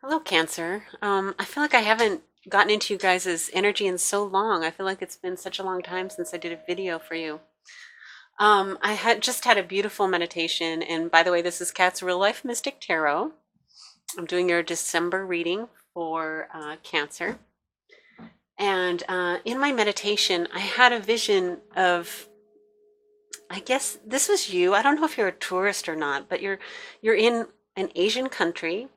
Hello, Cancer. I feel like I haven't gotten into you guys' energy in so long. I feel like it's been such a long time since I did a video for you. I had just had a beautiful meditation, and by the way, this is Kat's Real Life Mystic Tarot. I'm doing your December reading for Cancer. And in my meditation, I had a vision of, I guess this was you. I don't know if you're a tourist or not, but you're in an Asian country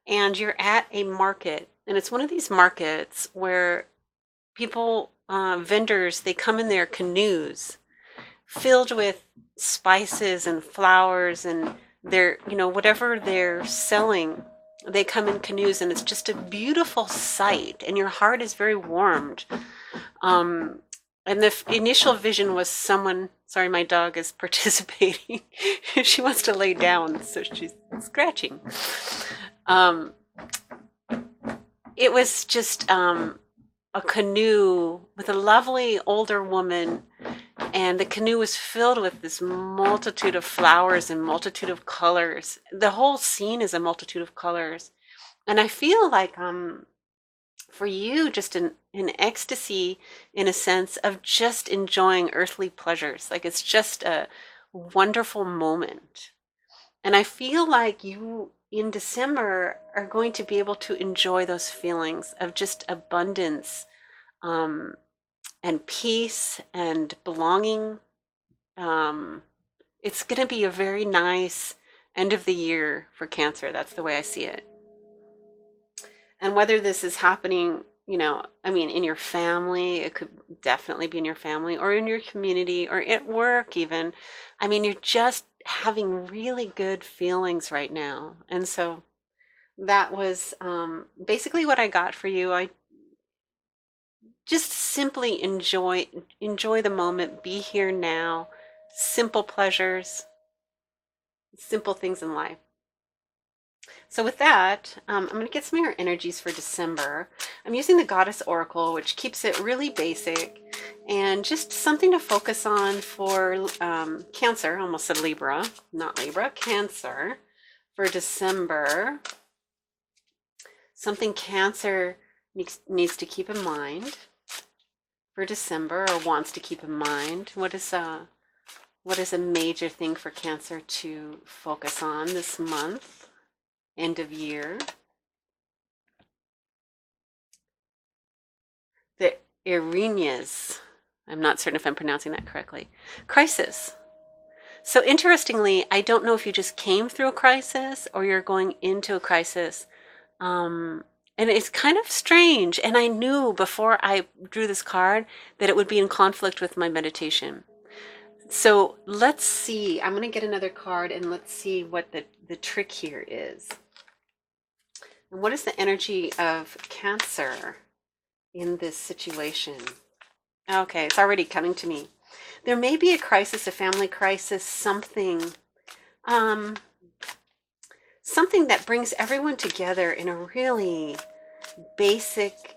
and you're at a market, and it's one of these markets where people, vendors, they come in their canoes filled with spices and flowers and whatever they're selling. They come in canoes, and it's just a beautiful sight, and your heart is very warmed. Um, and the initial vision was someone. Sorry, my dog is participating. She wants to lay down, so she's scratching. Um, it was just a canoe with a lovely older woman, and the canoe was filled with this multitude of flowers and multitude of colors. The whole scene is a multitude of colors, and I feel like for you, just in ecstasy, in a sense of just enjoying earthly pleasures. Like it's just a wonderful moment. And I feel like you in December are going to be able to enjoy those feelings of just abundance, um, and peace and belonging. Um, it's going to be a very nice end of the year for Cancer. That's the way I see it. And whether this is happening, I mean, in your family, it could definitely be in your family or in your community or at work, even. I mean, you're just having really good feelings right now. And so that was basically what I got for you. I just simply enjoy the moment, be here now, simple pleasures, simple things in life. So with that, I'm going to get some of your energies for December. I'm using the Goddess Oracle, which keeps it really basic and just something to focus on for Cancer. I almost said Libra, not Libra, Cancer for December. Something Cancer needs to keep in mind for December, or wants to keep in mind. What is a major thing for Cancer to focus on this month? End of year. The Irenias. I'm not certain if I'm pronouncing that correctly. Crisis. So interestingly, I don't know if you just came through a crisis or you're going into a crisis. And it's kind of strange. And I knew before I drew this card that it would be in conflict with my meditation. So let's see. I'm going to get another card and let's see what the trick here is. And what is the energy of Cancer in this situation? Okay, it's already coming to me. There may be a crisis, a family crisis, something that brings everyone together in a really basic,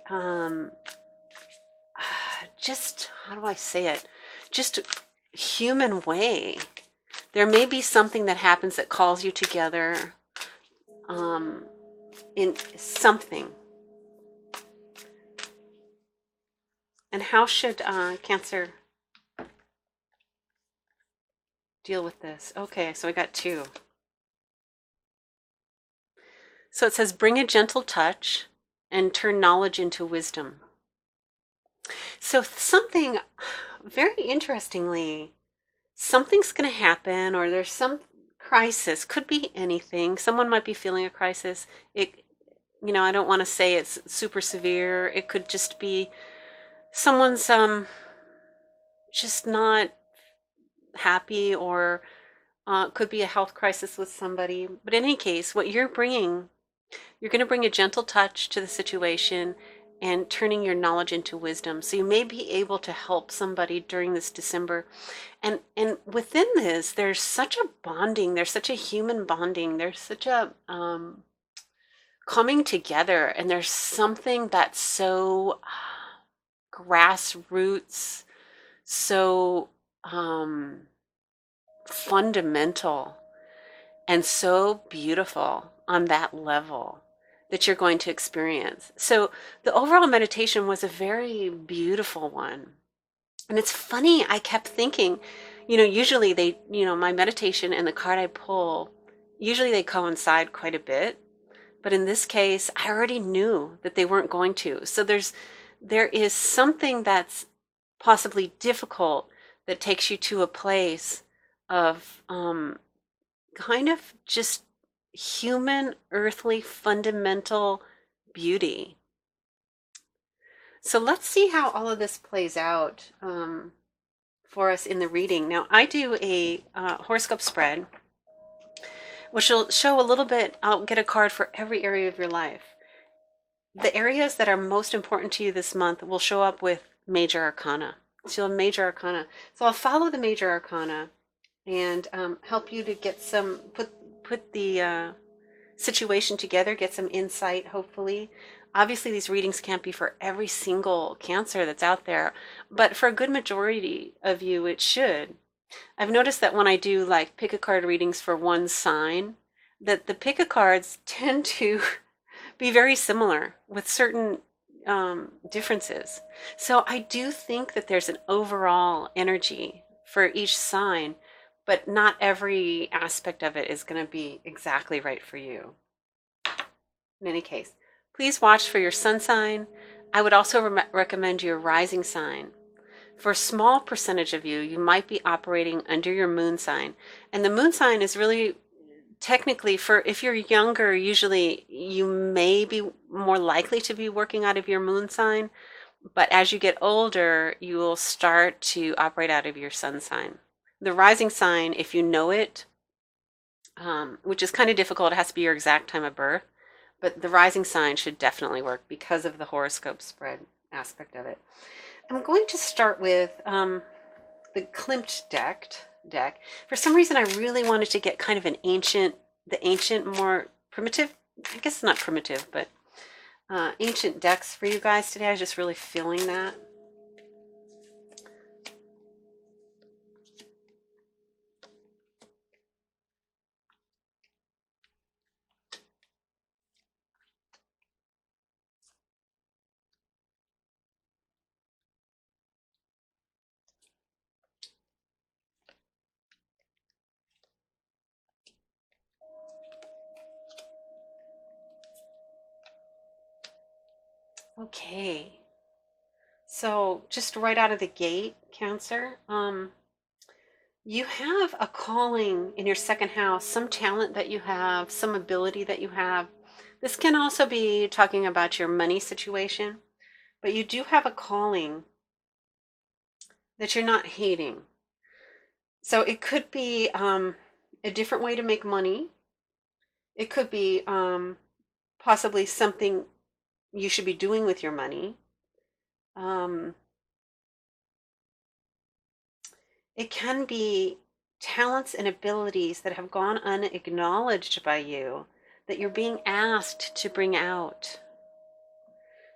just, how do I say it? Just human way. There may be something that happens that calls you together in something. And how should Cancer deal with this? Okay, so I got two. So it says, bring a gentle touch and turn knowledge into wisdom. So something, very interestingly, something's going to happen, or there's some crisis. Could be anything. Someone might be feeling a crisis. I don't want to say it's super severe. It could just be someone's just not happy, or could be a health crisis with somebody. But in any case, what you're going to bring a gentle touch to the situation and turning your knowledge into wisdom. So you may be able to help somebody during this December. And within this, there's such a bonding, there's such a human bonding, there's such a coming together, and there's something that's so grassroots, so fundamental, and so beautiful on that level. that you're going to experience. So the overall meditation was a very beautiful one. And it's funny, I kept thinking, usually my meditation and the card I pull, usually they coincide quite a bit. But in this case, I already knew that they weren't going to. So there is something that's possibly difficult that takes you to a place of kind of just human, earthly, fundamental beauty. So let's see how all of this plays out for us in the reading. Now, I do a horoscope spread, which will show a little bit. I'll get a card for every area of your life. The areas that are most important to you this month will show up with major arcana. So you'll have major arcana. So I'll follow the major arcana and help you to get some, put the situation together, get some insight, hopefully. Obviously, these readings can't be for every single Cancer that's out there, but for a good majority of you, it should. I've noticed that when I do like pick a card readings for one sign, that the pick a cards tend to be very similar with certain differences. So I do think that there's an overall energy for each sign, but not every aspect of it is going to be exactly right for you. In any case, please watch for your sun sign. I would also recommend your rising sign. For a small percentage of you, you might be operating under your moon sign. And the moon sign is really technically, for if you're younger, usually you may be more likely to be working out of your moon sign. But as you get older, you will start to operate out of your sun sign. The rising sign, if you know it, which is kind of difficult, it has to be your exact time of birth. But the rising sign should definitely work because of the horoscope spread aspect of it. I'm going to start with the KLIMT deck. For some reason, I really wanted to get kind of the ancient, more primitive, I guess not primitive, but ancient decks for you guys today. I was just really feeling that. Okay, so just right out of the gate, Cancer, you have a calling in your second house, some talent that you have, some ability that you have. This can also be talking about your money situation, but you do have a calling that you're not hating. So it could be a different way to make money. It could be possibly something you should be doing with your money. It can be talents and abilities that have gone unacknowledged by you that you're being asked to bring out.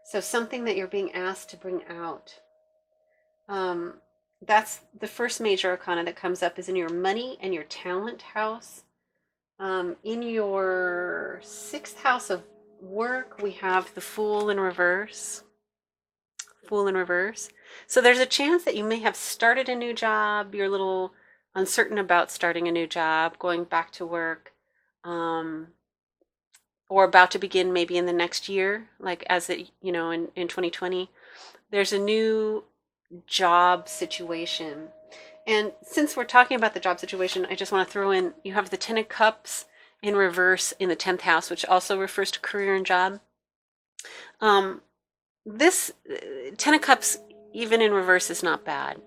So something that you're being asked to bring out. That's the first major arcana that comes up, is in your money and your talent house. In your sixth house of work, we have the Fool in reverse. Fool in reverse. So there's a chance that you may have started a new job. You're a little uncertain about starting a new job, going back to work, or about to begin maybe in the next year, like as it, in 2020. There's a new job situation. And since we're talking about the job situation, I just want to throw in, you have the Ten of Cups in reverse in the 10th house, which also refers to career and job. This Ten of Cups, even in reverse, is not bad.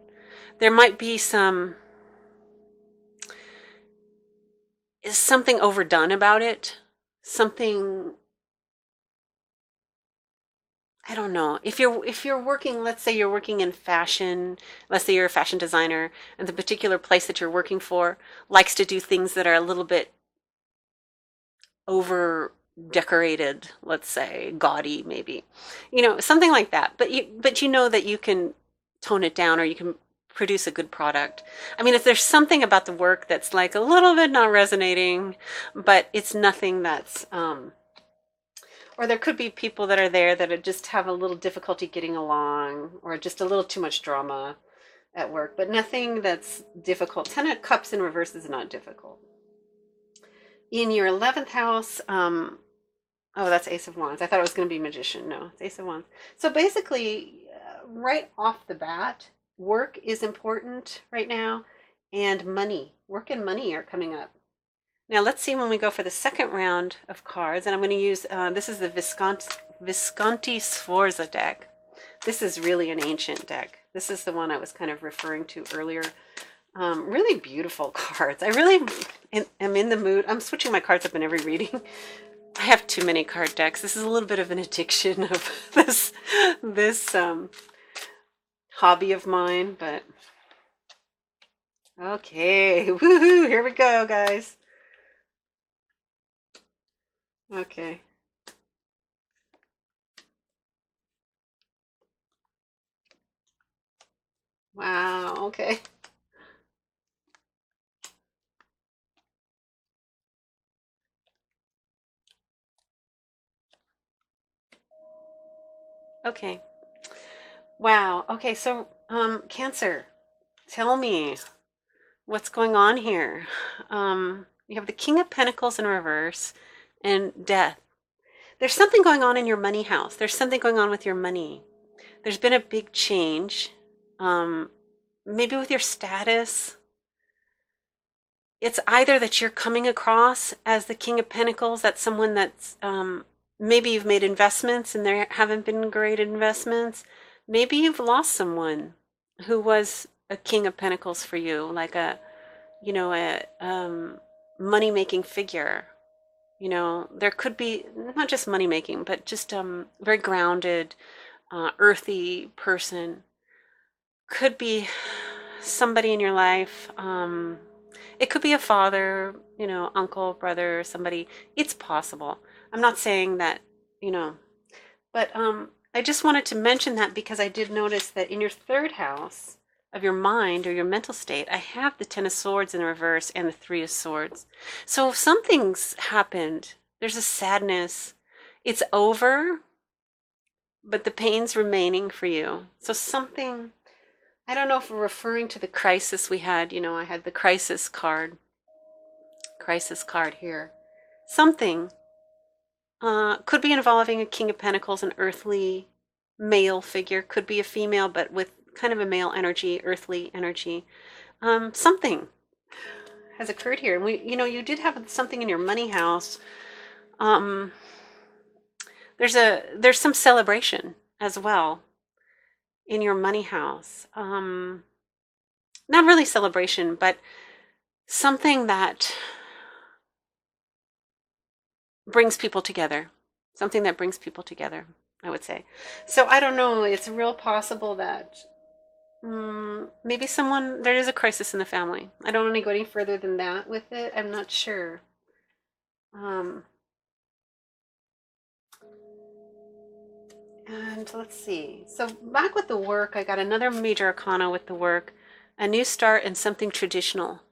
There might be something overdone about it. Something, I don't know. If you're working, let's say you're working in fashion, let's say you're a fashion designer, and the particular place that you're working for likes to do things that are a little bit over decorated, let's say gaudy, maybe, something like that. But you know that you can tone it down, or you can produce a good product. I mean, if there's something about the work that's like a little bit not resonating, but it's nothing that's Or there could be people that are there that are just have a little difficulty getting along, or just a little too much drama at work, but nothing that's difficult. 10 of Cups in reverse is not difficult. In your 11th house, oh, that's Ace of Wands. I thought it was going to be Magician. No, it's Ace of Wands. So basically, right off the bat, work is important right now, and money. Work and money are coming up. Now let's see when we go for the second round of cards, and I'm going to use, this is the Visconti-SFORZA deck. This is really an ancient deck. This is the one I was kind of referring to earlier. Really beautiful cards. I really am in the mood. I'm switching my cards up in every reading. I have too many card decks. This is a little bit of an addiction of this hobby of mine, but okay. Woohoo! Here we go, guys. Okay. Wow, okay. Okay. Wow. Okay, so Cancer, tell me what's going on here. You have the King of Pentacles in reverse and Death. There's something going on in your money house. There's something going on with your money. There's been a big change. Maybe with your status. It's either that you're coming across as the King of Pentacles, that's someone that's, maybe you've made investments and there haven't been great investments. Maybe you've lost someone who was a King of Pentacles for you, like a, you know, a money-making figure. You know, there could be not just money-making, but just very grounded, earthy person. Could be somebody in your life. It could be a father, you know, uncle, brother, somebody. It's possible. I'm not saying that, you know, but I just wanted to mention that because I did notice that in your third house of your mind or your mental state, I have the Ten of Swords in reverse and the Three of Swords. So something's happened. There's a sadness. It's over, but the pain's remaining for you. So something, I don't know if we're referring to the crisis we had. You know, I had the crisis card here. Something could be involving a King of Pentacles, an earthly male figure. Could be a female, but with kind of a male energy, earthly energy. Something has occurred here. And you know, you did have something in your money house. There's some celebration as well in your money house. Not really celebration, but something that brings people together. Something that brings people together, I would say. So I don't know. It's real possible that maybe there is a crisis in the family. I don't want to go any further than that with it. I'm not sure. And let's see. So back with the work, I got another major arcana with the work, a new start and something traditional.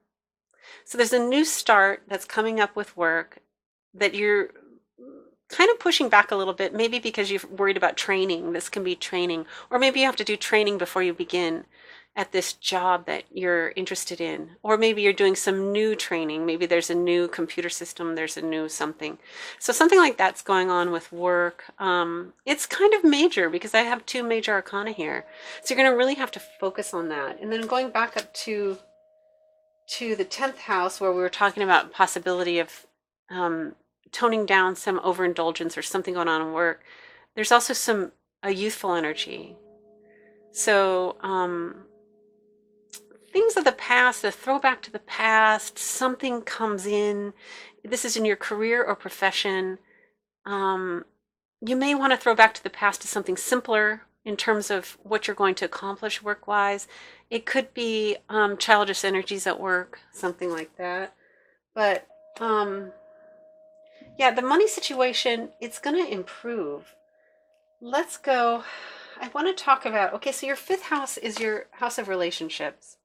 So there's a new start that's coming up with work that you're kind of pushing back a little bit, maybe because you're worried about training. This can be training, or maybe you have to do training before you begin at this job that you're interested in, or maybe you're doing some new training. Maybe there's a new computer system, there's a new something. So something like that's going on with work. It's kind of major because I have two major arcana here. So you're going to really have to focus on that. And then going back up to the 10th house, where we were talking about possibility of toning down some overindulgence or something going on in work. There's also a youthful energy. So things of the past, a throwback to the past, something comes in. This is in your career or profession. You may want to throw back to the past to something simpler in terms of what you're going to accomplish work-wise. It could be childish energies at work, something like that. But yeah, the money situation, it's going to improve. Let's go. I want to talk about, okay, so your 5th house is your house of relationships.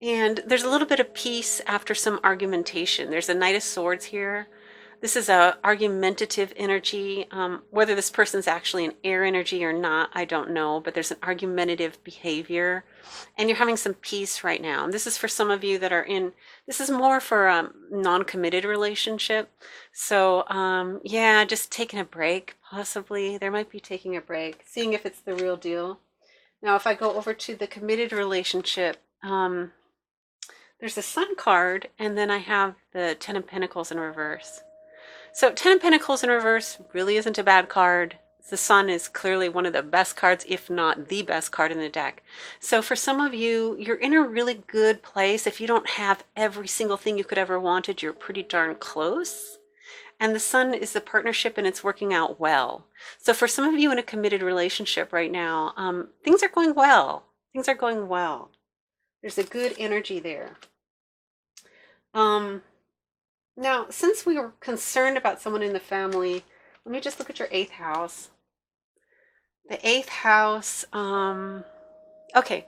And there's a little bit of peace after some argumentation. There's a Knight of Swords here. This is a argumentative energy. Whether this person's actually an air energy or not, I don't know, but there's an argumentative behavior, and you're having some peace right now. And this is for some of you that are in, this is more for a non-committed relationship. So yeah, just taking a break, possibly. There might be taking a break, seeing if it's the real deal. Now, if I go over to the committed relationship, there's a Sun card, and then I have the Ten of Pentacles in reverse. So Ten of Pentacles in reverse really isn't a bad card. The Sun is clearly one of the best cards, if not the best card in the deck. So for some of you, you're in a really good place. If you don't have every single thing you could ever wanted, you're pretty darn close. And the Sun is a partnership, and it's working out well. So for some of you in a committed relationship right now, things are going well. Things are going well. There's a good energy there. Now, since we were concerned about someone in the family, let me just look at your 8th house. The 8th house, okay,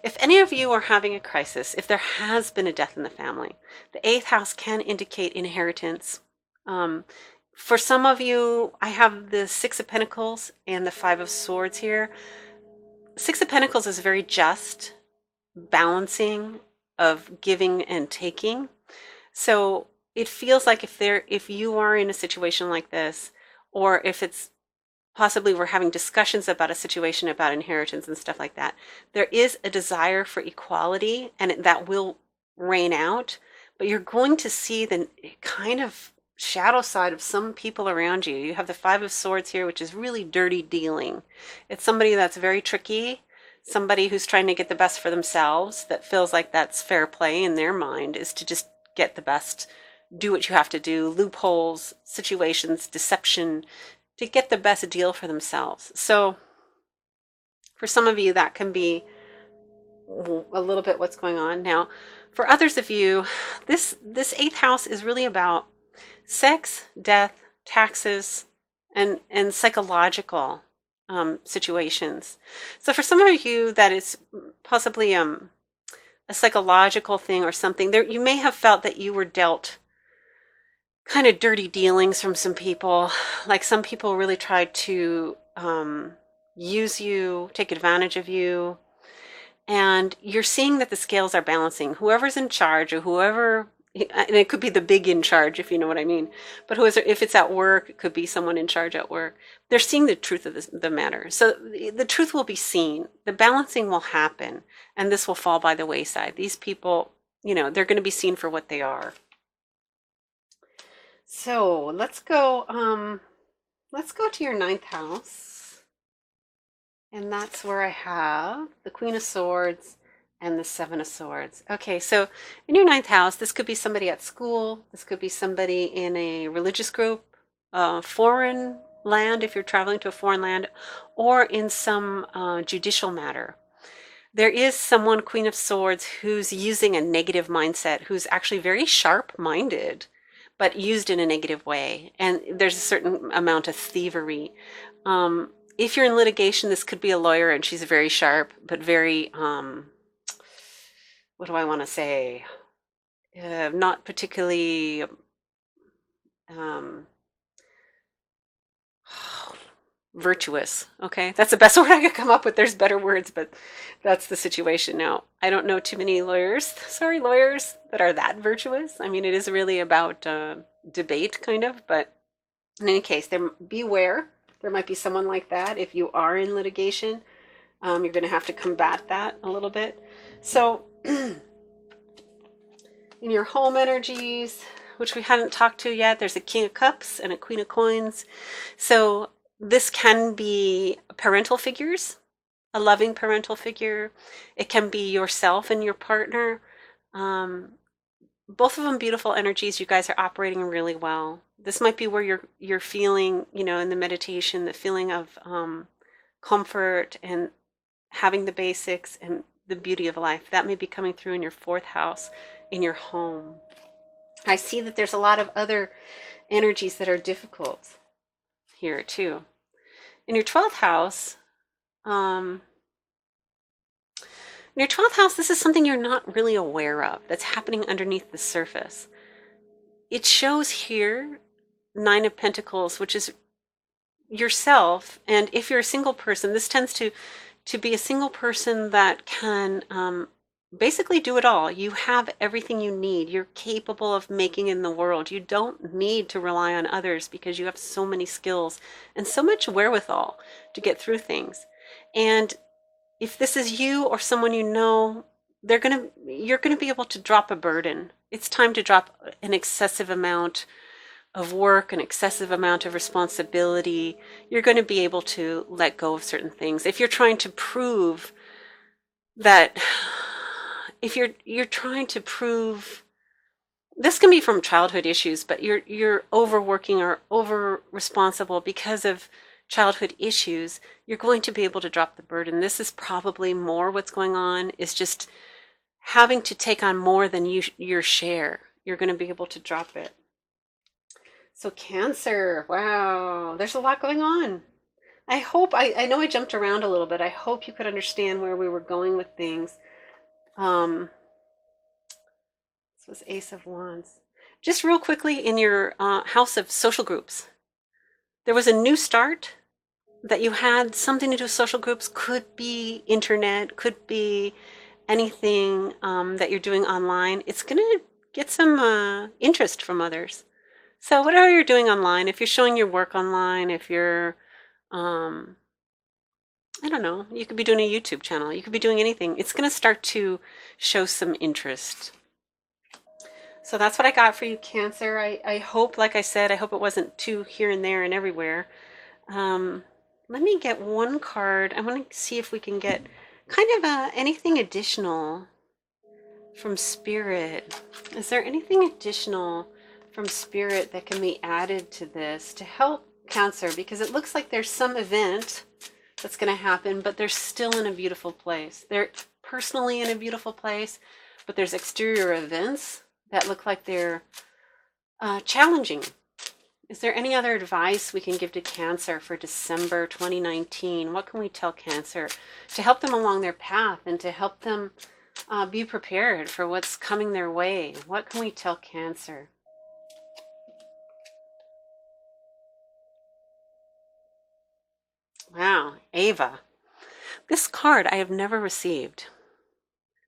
if any of you are having a crisis, if there has been a death in the family, the 8th house can indicate inheritance. For some of you, I have the 6 of Pentacles and the 5 of Swords here. 6 of Pentacles is very just, balancing of giving and taking. So it feels like if you are in a situation like this, or if it's possibly we're having discussions about a situation about inheritance and stuff like that, there is a desire for equality, and that will reign out, but you're going to see the kind of shadow side of some people around you. You have the 5 of Swords here, which is really dirty dealing. It's somebody that's very tricky, somebody who's trying to get the best for themselves, that feels like that's fair play in their mind, is to just get the best, do what you have to do, loopholes, situations, deception, to get the best deal for themselves. So for some of you, that can be a little bit what's going on. Now, for others of you, this 8th house is really about sex, death, taxes, and psychological situations. So for some of you, that is possibly a psychological thing or something. There, you may have felt that you were dealt kind of dirty dealings from some people. Like some people really tried to use you, take advantage of you. And you're seeing that the scales are balancing. Whoever's in charge, or whoever, and it could be the big in charge, if you know what I mean. But if it's at work, it could be someone in charge at work. They're seeing the truth of the matter. So the truth will be seen. The balancing will happen, and this will fall by the wayside. These people, you know, they're going to be seen for what they are. So let's go to your 9th house, and that's where I have the Queen of Swords and the 7 of Swords. Okay, so in your 9th house, this could be somebody at school, this could be somebody in a religious group, foreign land if you're traveling to a foreign land, or in some judicial matter. There is someone, Queen of Swords, who's using a negative mindset, who's actually very sharp-minded, but used in a negative way. And there's a certain amount of thievery. If you're in litigation, this could be a lawyer, and she's very sharp, but very, what do I want to say? Not particularly virtuous. Okay, that's the best word I could come up with. There's better words, but that's the situation. Now, I don't know too many lawyers, sorry, lawyers that are that virtuous. I mean, it is really about debate, kind of, but in any case, beware. There might be someone like that. If you are in litigation, you're going to have to combat that a little bit. So in your home energies, which we hadn't talked to yet, there's a King of Cups and a Queen of Coins. So this can be parental figures, a loving parental figure. It can be yourself and your partner. Both of them beautiful energies. You guys are operating really well. This might be where you're feeling, you know, in the meditation, the feeling of comfort and having the basics and the beauty of life. That may be coming through in your 4th house, in your home. I see that there's a lot of other energies that are difficult here too. In your 12th house, this is something you're not really aware of that's happening underneath the surface. It shows here Nine of Pentacles, which is yourself. And if you're a single person, this tends to be a single person that can basically do it all. You have everything you need. You're capable of making in the world. You don't need to rely on others because you have so many skills and so much wherewithal to get through things. And if this is you or someone you know, you're gonna be able to drop a burden. It's time to drop an excessive amount of work, an excessive amount of responsibility. You're going to be able to let go of certain things. If you're trying to prove that, if you're trying to prove, this can be from childhood issues, but you're overworking or over responsible because of childhood issues, you're going to be able to drop the burden. This is probably more what's going on, is just having to take on more than your share. You're going to be able to drop it. So Cancer, wow, there's a lot going on. I hope, I know I jumped around a little bit. I hope you could understand where we were going with things. This was Ace of Wands. Just real quickly, in your house of social groups, there was a new start that you had something to do with social groups. Could be internet, could be anything that you're doing online. It's going to get some interest from others. So whatever you're doing online, if you're showing your work online, if you're, I don't know, you could be doing a YouTube channel, you could be doing anything. It's going to start to show some interest. So that's what I got for you, Cancer. I hope, like I said, I hope it wasn't too here and there and everywhere. Let me get one card. I want to see if we can get kind of anything additional from Spirit. Is there anything additional from Spirit that can be added to this to help Cancer? Because it looks like there's some event that's going to happen, but they're still in a beautiful place. They're personally in a beautiful place, but there's exterior events that look like they're challenging. Is there any other advice we can give to Cancer for December 2019? What can we tell Cancer to help them along their path and to help them be prepared for what's coming their way? What can we tell Cancer? Wow, Ava. This card I have never received.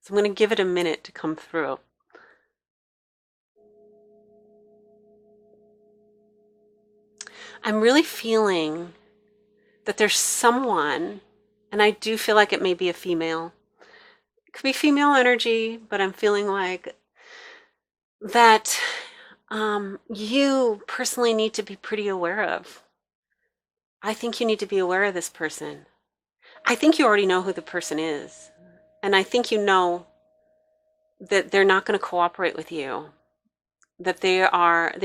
So I'm going to give it a minute to come through. I'm really feeling that there's someone, and I do feel like it may be a female. It could be female energy, but I'm feeling like that you personally need to be pretty aware of. I think you need to be aware of this person. I think you already know who the person is. And I think you know that they're not going to cooperate with you. That they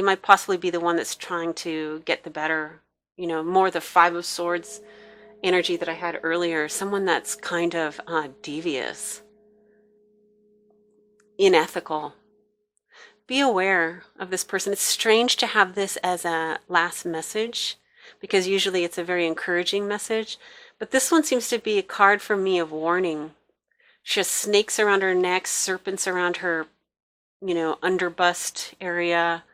might possibly be the one that's trying to get the better, more the Five of Swords energy that I had earlier. Someone that's kind of devious, unethical. Be aware of this person. It's strange to have this as a last message, because usually it's a very encouraging message. But this one seems to be a card for me of warning. She has snakes around her neck, serpents around her, underbust area.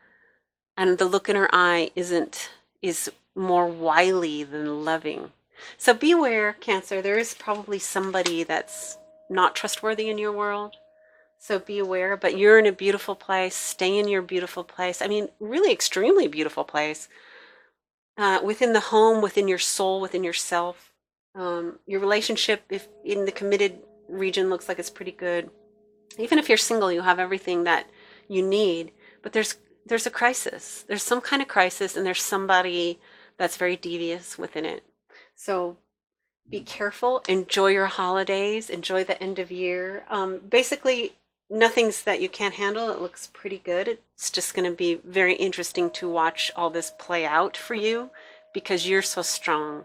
And the look in her eye is more wily than loving. So be aware, Cancer. There is probably somebody that's not trustworthy in your world. So be aware, but you're in a beautiful place. Stay in your beautiful place. I mean, really extremely beautiful place. Within the home, within your soul, within yourself. Your relationship, if in the committed region, looks like it's pretty good. Even if you're single, you have everything that you need. But there's a crisis. There's some kind of crisis, and there's somebody that's very devious within it. So be careful. Enjoy your holidays. Enjoy the end of year. Basically, nothing's that you can't handle. It looks pretty good. It's just going to be very interesting to watch all this play out for you, because you're so strong.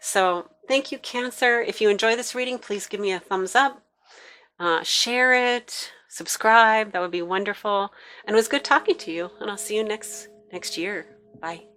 So thank you, Cancer. If you enjoy this reading, please give me a thumbs up. Share it. Subscribe. That would be wonderful. And it was good talking to you. And I'll see you next year. Bye.